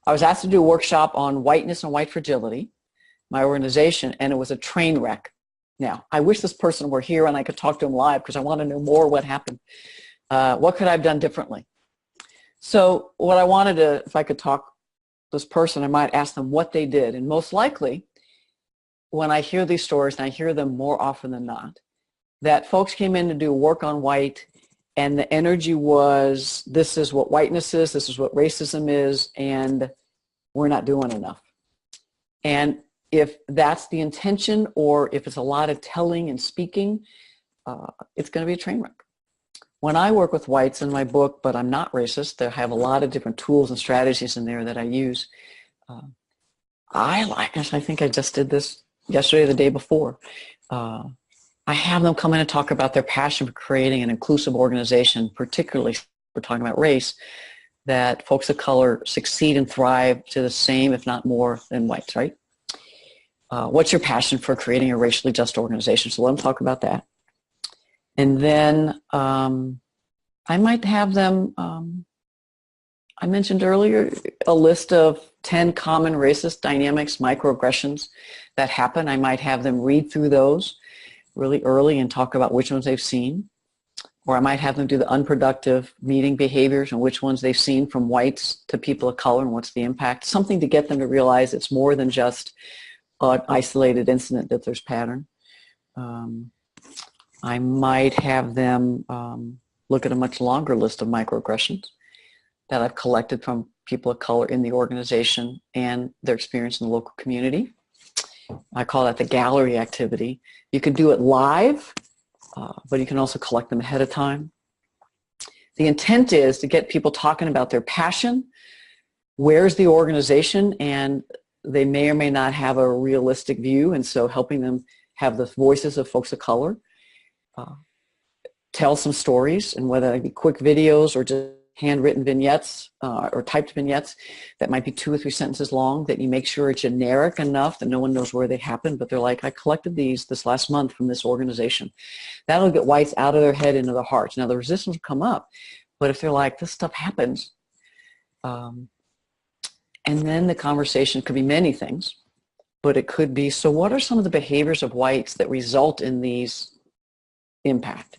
I was asked to do a workshop on whiteness and white fragility, my organization, and it was a train wreck. Now, I wish this person were here and I could talk to him live because I want to know more what happened. What could I have done differently? So what I wanted to, if I could talk to this person, I might ask them what they did. And most likely, when I hear these stories, and I hear them more often than not, that folks came in to do work on white, and the energy was, this is what whiteness is, this is what racism is, and we're not doing enough. And if that's the intention, or if it's a lot of telling and speaking, it's going to be a train wreck. When I work with whites in my book, but I'm not racist, I have a lot of different tools and strategies in there that I use. I think I just did this yesterday or the day before. I have them come in and talk about their passion for creating an inclusive organization, particularly if we're talking about race, that folks of color succeed and thrive to the same, if not more, than whites, right? What's your passion for creating a racially just organization? So let them talk about that. And then I might have them, I mentioned earlier, a list of 10 common racist dynamics, microaggressions that happen. I might have them read through those really early and talk about which ones they've seen. Or I might have them do the unproductive meeting behaviors and which ones they've seen from whites to people of color and what's the impact. Something to get them to realize it's more than just an isolated incident, that there's pattern. I might have them look at a much longer list of microaggressions that I've collected from people of color in the organization and their experience in the local community. I call that the gallery activity. You can do it live, but you can also collect them ahead of time. The intent is to get people talking about their passion, where's the organization, and they may or may not have a realistic view, and so helping them have the voices of folks of color. Tell some stories, and whether they be quick videos or just handwritten vignettes or typed vignettes that might be 2 or 3 sentences long, that you make sure it's generic enough that no one knows where they happened, but they're like, I collected these this last month from this organization. That'll get whites out of their head into their hearts. Now, the resistance will come up, but if they're like, this stuff happens, and then the conversation could be many things, but it could be, so what are some of the behaviors of whites that result in these impact?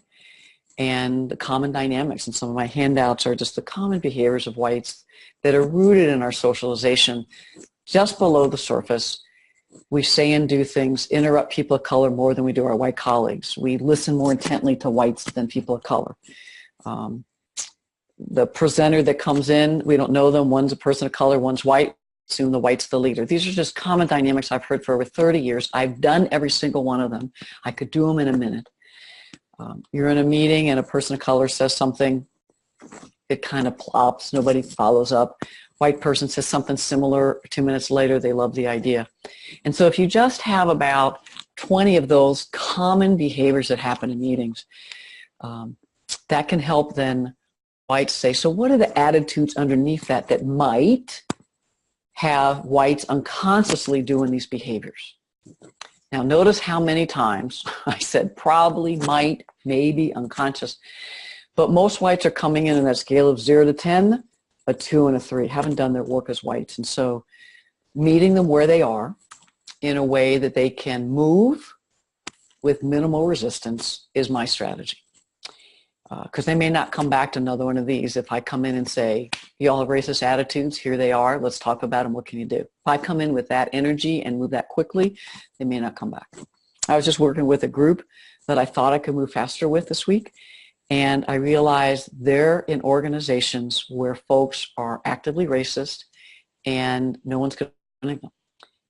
And the common dynamics, and some of my handouts are just the common behaviors of whites that are rooted in our socialization. Just below the surface, we say and do things, interrupt people of color more than we do our white colleagues. We listen more intently to whites than people of color. The presenter that comes in, we don't know them, one's a person of color, one's white, assume the white's the leader. These are just common dynamics I've heard for over 30 years. I've done every single one of them. I could do them in a minute. You're in a meeting and a person of color says something, it kind of plops, nobody follows up. White person says something similar, 2 minutes later, they love the idea. And so if you just have about 20 of those common behaviors that happen in meetings, that can help then whites say, so what are the attitudes underneath that that might have whites unconsciously doing these behaviors? Now, notice how many times I said probably, might, maybe, unconscious. But most whites are coming in that scale of 0 to 10, a 2 and a 3, haven't done their work as whites. And so meeting them where they are in a way that they can move with minimal resistance is my strategy. Because they may not come back to another one of these. If I come in and say, you all have racist attitudes, here they are, let's talk about them, what can you do? If I come in with that energy and move that quickly, they may not come back. I was just working with a group that I thought I could move faster with this week, and I realized they're in organizations where folks are actively racist and no one's going to them.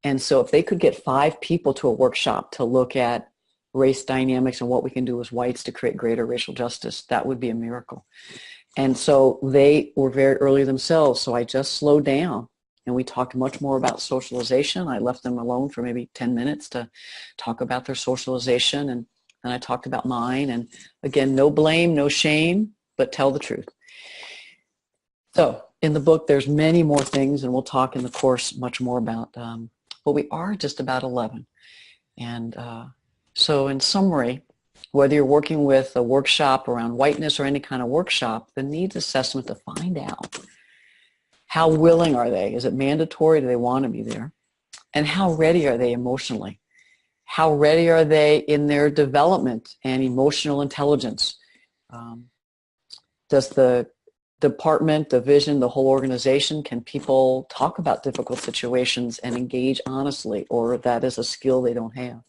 And so if they could get 5 people to a workshop to look at race dynamics and what we can do as whites to create greater racial justice, that would be a miracle. And so they were very early themselves, so I just slowed down and we talked much more about socialization. I left them alone for maybe 10 minutes to talk about their socialization, and I talked about mine. And again, no blame, no shame, but tell the truth. So in the book, there's many more things, and we'll talk in the course much more about, but we are just about 11. And so in summary, whether you're working with a workshop around whiteness or any kind of workshop, the needs assessment to find out How willing are they? Is it mandatory? Do they want to be there? And how ready are they emotionally? How ready are they in their development and emotional intelligence? Does the department, division, the whole organization, can people talk about difficult situations and engage honestly, or that is a skill they don't have?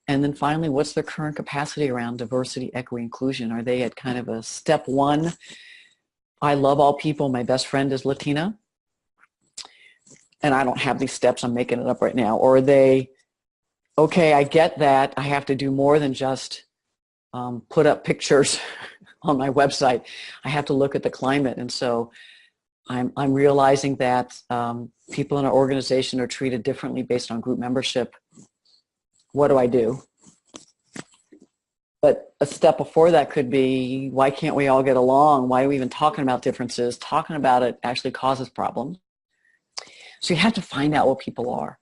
And then finally, what's their current capacity around diversity, equity, inclusion? Are they at kind of a step one? I love all people. My best friend is Latina. And I don't have these steps. I'm making it up right now. Or are they, okay, I get that. I have to do more than just put up pictures on my website. I have to look at the climate. And so I'm realizing that people in our organization are treated differently based on group membership. What do I do? But a step before that could be, why can't we all get along? Why are we even talking about differences? Talking about it actually causes problems. So you have to find out what people are.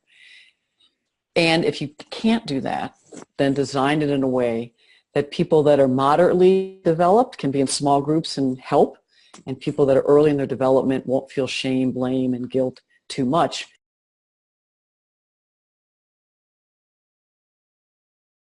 And if you can't do that, then design it in a way that people that are moderately developed can be in small groups and help, and people that are early in their development won't feel shame, blame, and guilt too much